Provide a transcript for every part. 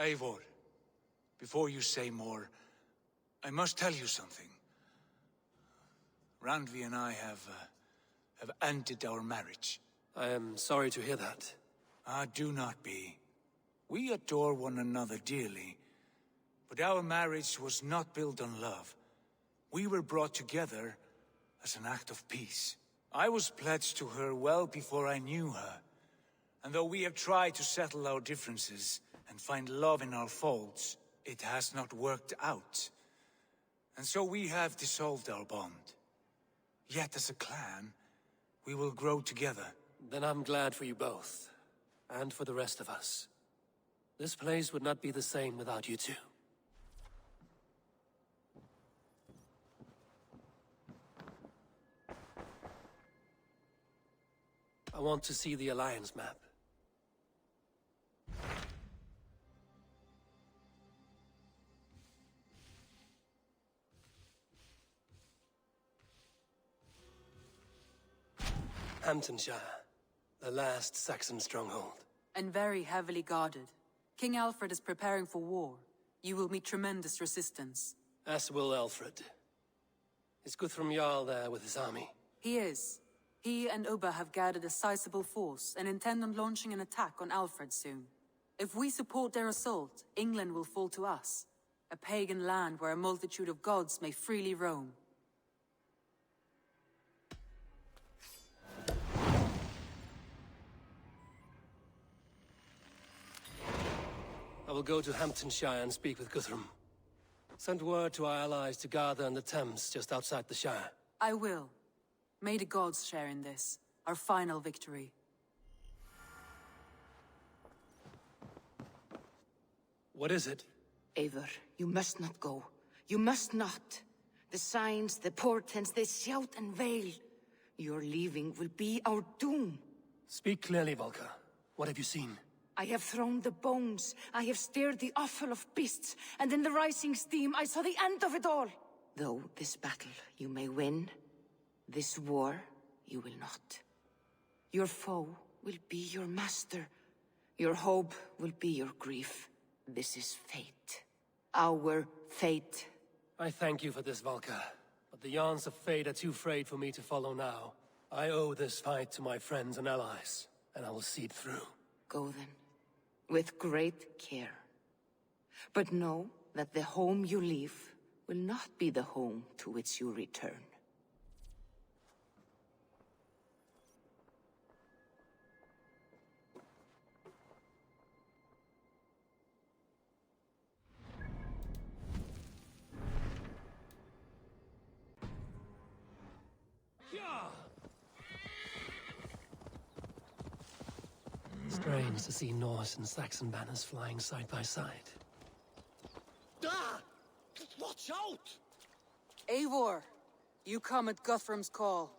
Eivor, before you say more, I must tell you something. Randvi and I have ended our marriage. I am sorry to hear that. Ah, do not be. We adore one another dearly, but our marriage was not built on love. We were brought together as an act of peace. I was pledged to her well before I knew her, and though we have tried to settle our differences and find love in our faults, it has not worked out. And so we have dissolved our bond. Yet as a clan, we will grow together. Then I'm glad for you both, and for the rest of us. This place would not be the same without you two. I want to see the Alliance map. Hamptonshire, the last Saxon stronghold. And very heavily guarded. King Alfred is preparing for war. You will meet tremendous resistance. As will Alfred. Is Guthrum Jarl there with his army? He is. He and Ubba have gathered a sizable force and intend on launching an attack on Alfred soon. If we support their assault, England will fall to us. A pagan land where a multitude of gods may freely roam. I will go to Hamptonshire and speak with Guthrum. Send word to our allies to gather on the Thames just outside the Shire. I will. May the gods share in this, our final victory. What is it? Eivor, you must not go. You must not. The signs, the portents, they shout and wail. Your leaving will be our doom. Speak clearly, Volker. What have you seen? I have thrown the bones, I have stirred the offal of beasts, and in the rising steam I saw the end of it all. Though this battle you may win, this war you will not. Your foe will be your master. Your hope will be your grief. This is fate. Our fate. I thank you for this, Volker. But the yarns of fate are too frayed for me to follow now. I owe this fight to my friends and allies, and I will see it through. Go then. With great care. But know that the home you leave will not be the home to which you return. Strange to see Norse and Saxon banners flying side by side. Ah! Watch out! Eivor, you come at Guthrum's call.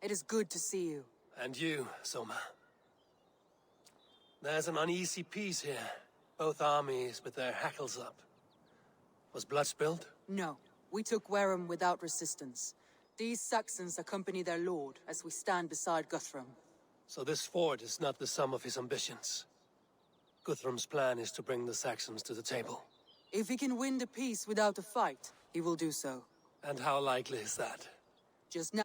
It is good to see you. And you, Soma. There's an uneasy peace here. Both armies with their hackles up. Was blood spilled? No, we took Wareham without resistance. These Saxons accompany their lord as we stand beside Guthrum. So this fort is not the sum of his ambitions. Guthrum's plan is to bring the Saxons to the table. If he can win the peace without a fight, he will do so. And how likely is that? Just now.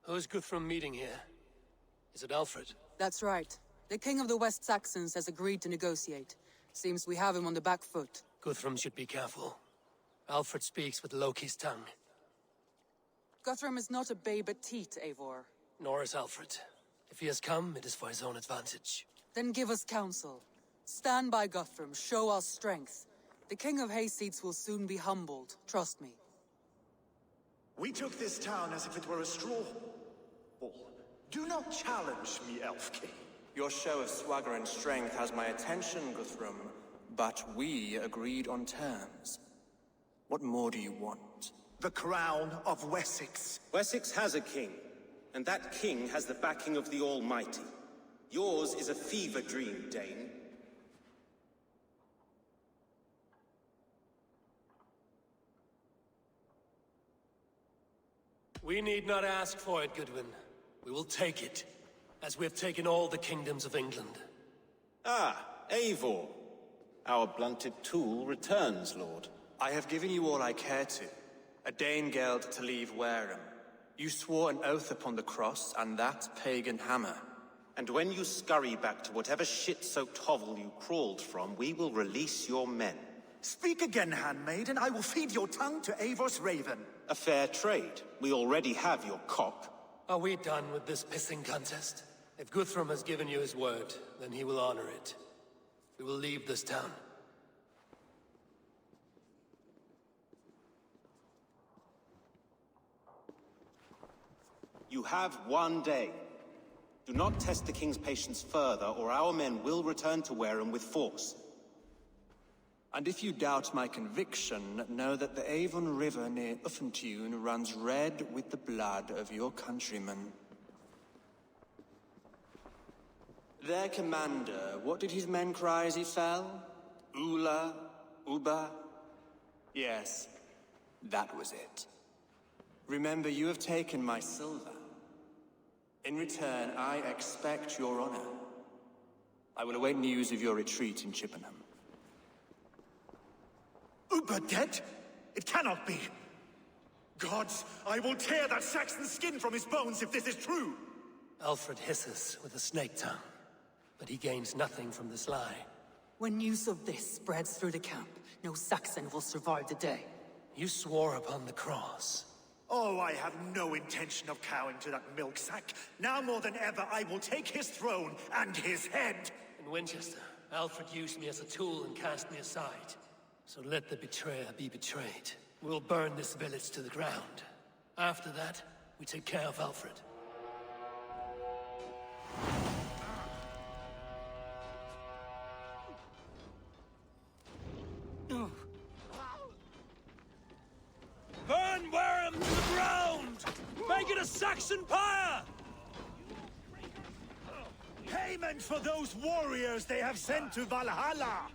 Who is Guthrum meeting here? Is it Alfred? That's right. The King of the West Saxons has agreed to negotiate. Seems we have him on the back foot. Guthrum should be careful. Alfred speaks with Loki's tongue. Guthrum is not a babe at teat, Eivor. Nor is Alfred. If he has come, it is for his own advantage. Then give us counsel. Stand by Guthrum, show our strength. The King of Hayseeds will soon be humbled, trust me. We took this town as if it were a straw ball. Do not challenge me, Elf King. Your show of swagger and strength has my attention, Guthrum, but we agreed on terms. What more do you want? The crown of Wessex. Wessex has a king, and that king has the backing of the Almighty. Yours is a fever dream, Dane. We need not ask for it, Goodwin. We will take it, as we have taken all the kingdoms of England. Ah, Eivor. Our blunted tool returns, Lord. I have given you all I care to. A Danegeld to leave Wareham. You swore an oath upon the cross and that pagan hammer. And when you scurry back to whatever shit-soaked hovel you crawled from, we will release your men. Speak again, handmaid, and I will feed your tongue to Eivor's raven. A fair trade. We already have your cock. Are we done with this pissing contest? If Guthrum has given you his word, then he will honor it. We will leave this town. You have one day. Do not test the king's patience further, or our men will return to Wareham with force. And if you doubt my conviction, know that the Avon River near Uffentune runs red with the blood of your countrymen. Their commander, what did his men cry as he fell? Ula? Uba? Yes, that was it. Remember, you have taken my silver. In return, I expect your honor. I will await news of your retreat in Chippenham. Uber dead? It cannot be. Gods, I will tear that Saxon's skin from his bones if this is true. Alfred hisses with a snake tongue, but he gains nothing from this lie. When news of this spreads through the camp, no Saxon will survive the day. You swore upon the cross. Oh, I have no intention of cowing to that milk sack. Now more than ever, I will take his throne and his head. In Winchester, Alfred used me as a tool and cast me aside. So let the betrayer be betrayed. We'll burn this village to the ground. After that, we take care of Alfred. Burn Wareham to the ground! Make it a Saxon pyre! Payment for those warriors they have sent to Valhalla!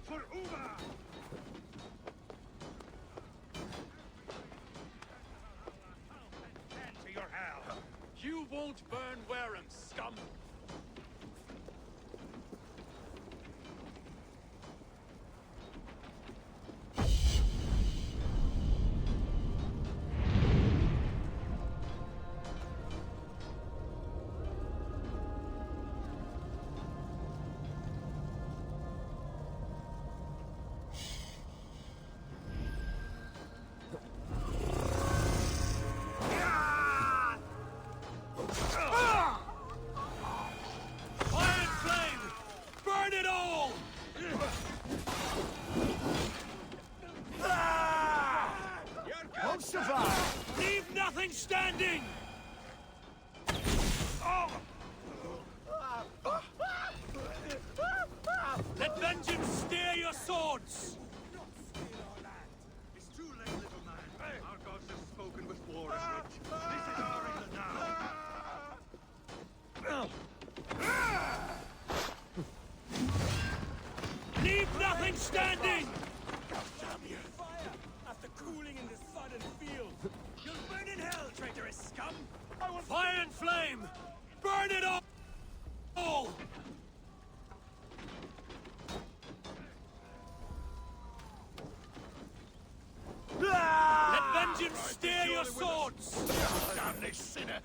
For Uber! To your hell! You won't burn Wareham, scum! Leave nothing standing! Let vengeance steer your swords! It's too late, little man. Our gods have spoken with war as rich. This is our England now. Leave nothing standing! Damn you! Fire! After cooling in the sodden field! You'll burn in hell, traitorous scum! Fire and flame! Burn it all! Let vengeance steer your swords! Damn this sinner!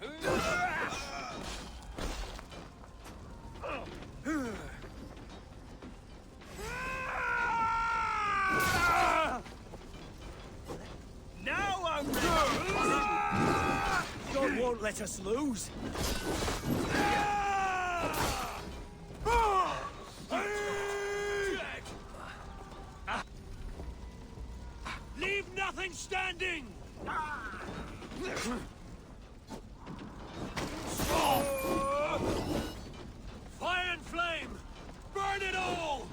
Now I'm ready! God won't let us lose! Leave nothing standing! Fire and flame! Burn it all!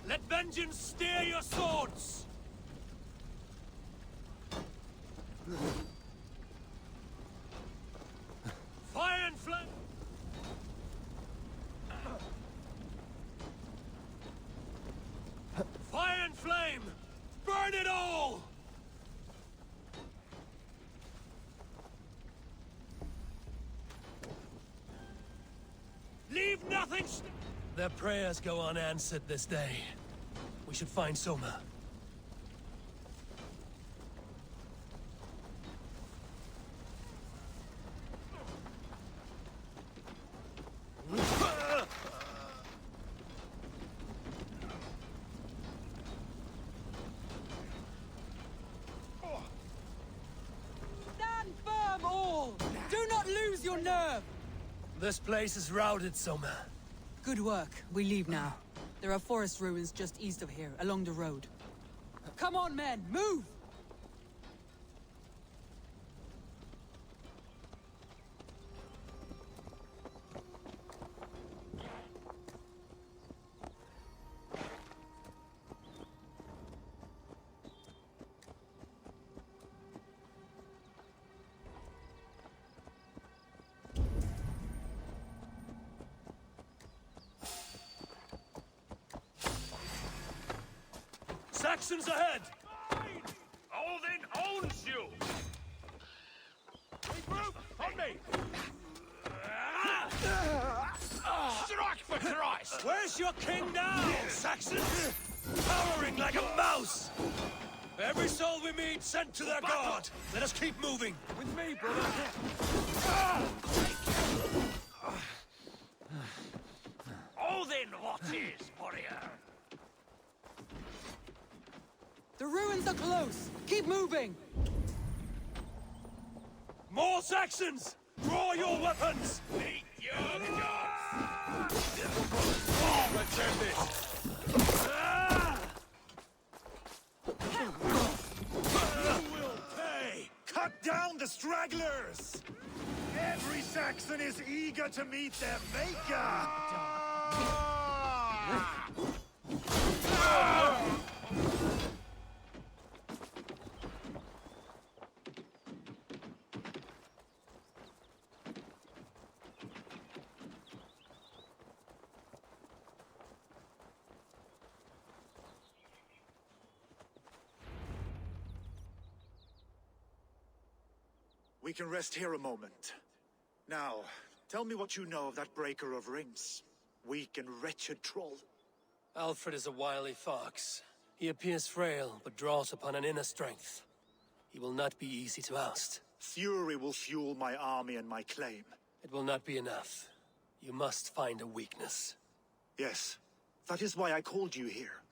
Let vengeance steer your swords! Fire and flame! Fire and flame! Burn it all! Leave nothing Their prayers go unanswered this day. We should find Soma. Stand firm, all! Do not lose your nerve! This place is routed, Soma. Good work. We leave now. There are forest ruins just east of here, along the road. Come on, men! Move! Saxons ahead! Odin owns you! Regroup! On me! Strike for Christ! Where's your king now, Saxons? Cowering like a mouse! Every soul we meet sent to their god! Let us keep moving! With me, brother! Odin, what is, warrior? The ruins are close! Keep moving! More Saxons! Draw your weapons! Meet your gods! Let's end this! You will pay! Cut down the stragglers! Every Saxon is eager to meet their maker! We can rest here a moment. Now, tell me what you know of that breaker of rings. Weak and wretched troll. Alfred is a wily fox. He appears frail, but draws upon an inner strength. He will not be easy to oust. Fury will fuel my army and my claim. It will not be enough. You must find a weakness. Yes, that is why I called you here.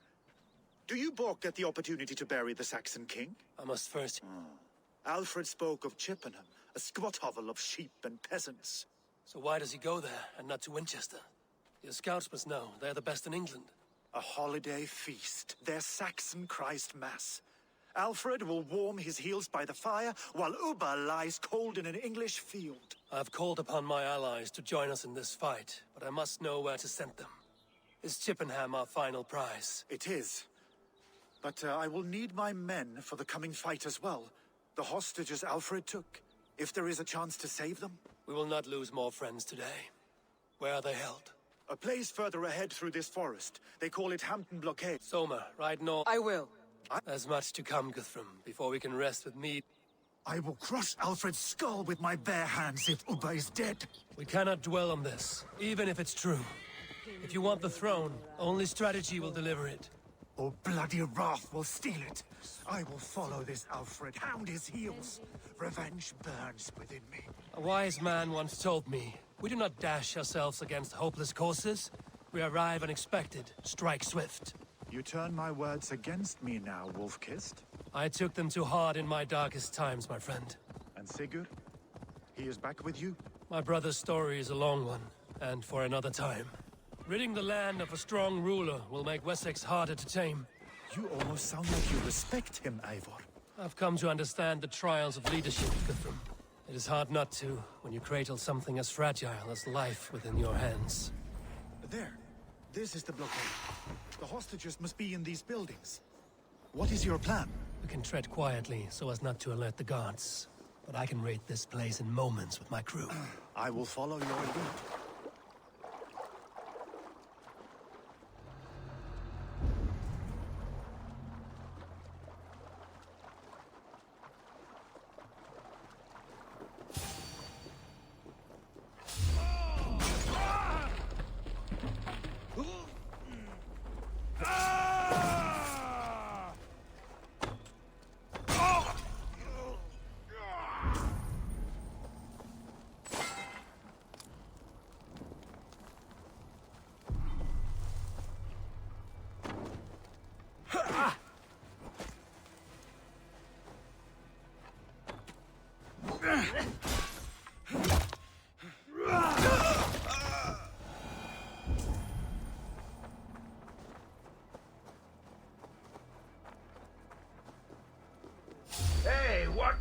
Do you balk at the opportunity to bury the Saxon king? I must first... Alfred spoke of Chippenham, a squat hovel of sheep and peasants. So why does he go there, and not to Winchester? Your scouts must know. They're the best in England. A holiday feast, their Saxon Christ Mass. Alfred will warm his heels by the fire, while Ubba lies cold in an English field. I've called upon my allies to join us in this fight, but I must know where to send them. Is Chippenham our final prize? It is. But I will need my men for the coming fight as well. The hostages Alfred took. If there is a chance to save them. We will not lose more friends today. Where are they held? A place further ahead through this forest. They call it Hampton Blockade. Soma, ride north. I will. There's much to come, Guthrum, before we can rest with mead. I will crush Alfred's skull with my bare hands if Ubba is dead. We cannot dwell on this, even if it's true. If you want the throne, only strategy will deliver it. or bloody wrath will steal it. I will follow this Alfred, hound his heels. Revenge burns within me. A wise man once told me, we do not dash ourselves against hopeless courses. We arrive unexpected, strike swift. You turn my words against me now, Wolf-Kissed. I took them too hard in my darkest times, my friend. And Sigurd? He is back with you? My brother's story is a long one, and for another time. Ridding the land of a strong ruler will make Wessex harder to tame. You almost sound like you respect him, Eivor. I've come to understand the trials of leadership, Guthrum. It is hard not to, when you cradle something as fragile as life within your hands. There. This is the blockade. The hostages must be in these buildings. What is your plan? We can tread quietly so as not to alert the guards. But I can raid this place in moments with my crew. I will follow your lead. Hey, what?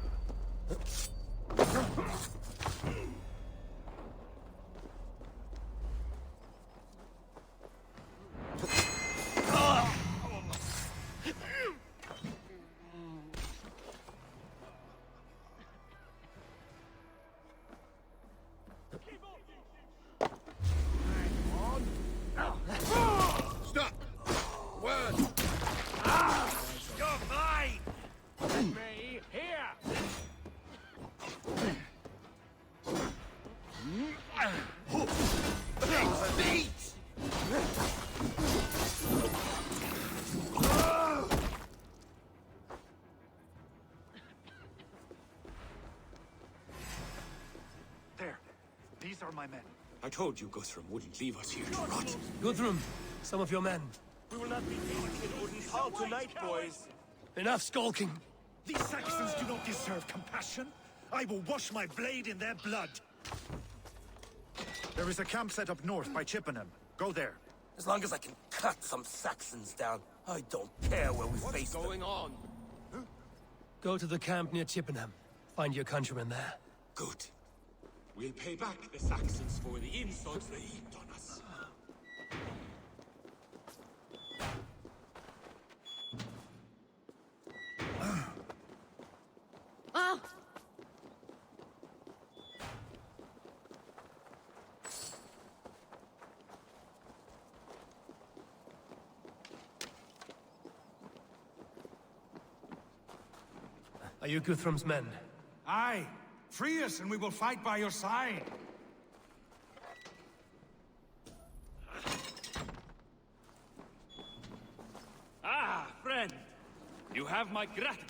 Stop! Word! You're mine! Me here! Meat! There. These are my men. I told you Guthrum wouldn't leave us here to rot. Guthrum, some of your men. We will not be in Odin's hall tonight, boys. Enough skulking. These Saxons do not deserve compassion. I will wash my blade in their blood. There is a camp set up north by Chippenham. Go there. As long as I can cut some Saxons down, I don't care where we face them. What's going on? Go to the camp near Chippenham. Find your countrymen there. Good. We'll pay back the Saxons for the insults they heaped on us. Ah! Are you Guthrum's men? Aye. Free us and we will fight by your side. Ah, friend. You have my gratitude.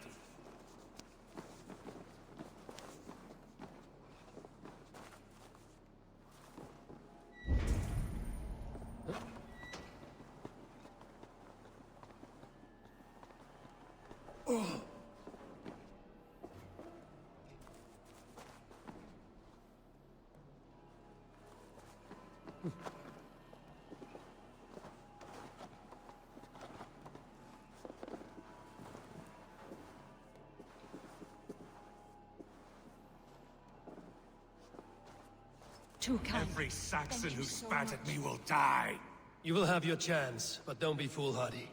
Too kind. Every Saxon Thank you who so spat much. at me will die. You will have your chance, but don't be foolhardy.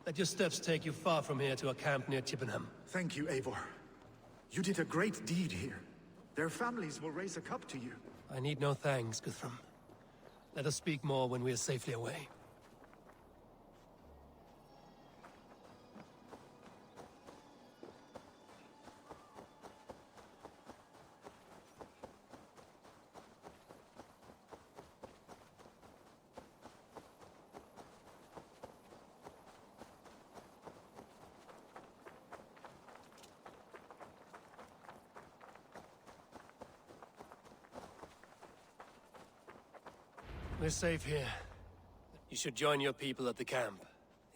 Let your steps take you far from here to a camp near Chippenham. Thank you, Eivor. You did a great deed here. Their families will raise a cup to you. I need no thanks, Guthrum. Let us speak more when we are safely away. We're safe here. You should join your people at the camp.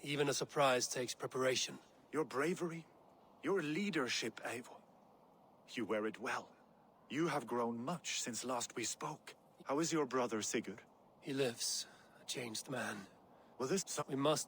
Even a surprise takes preparation. Your bravery, your leadership, Eivor. You wear it well. You have grown much since last we spoke. How is your brother, Sigurd? He lives, a changed man. Well, this... We must...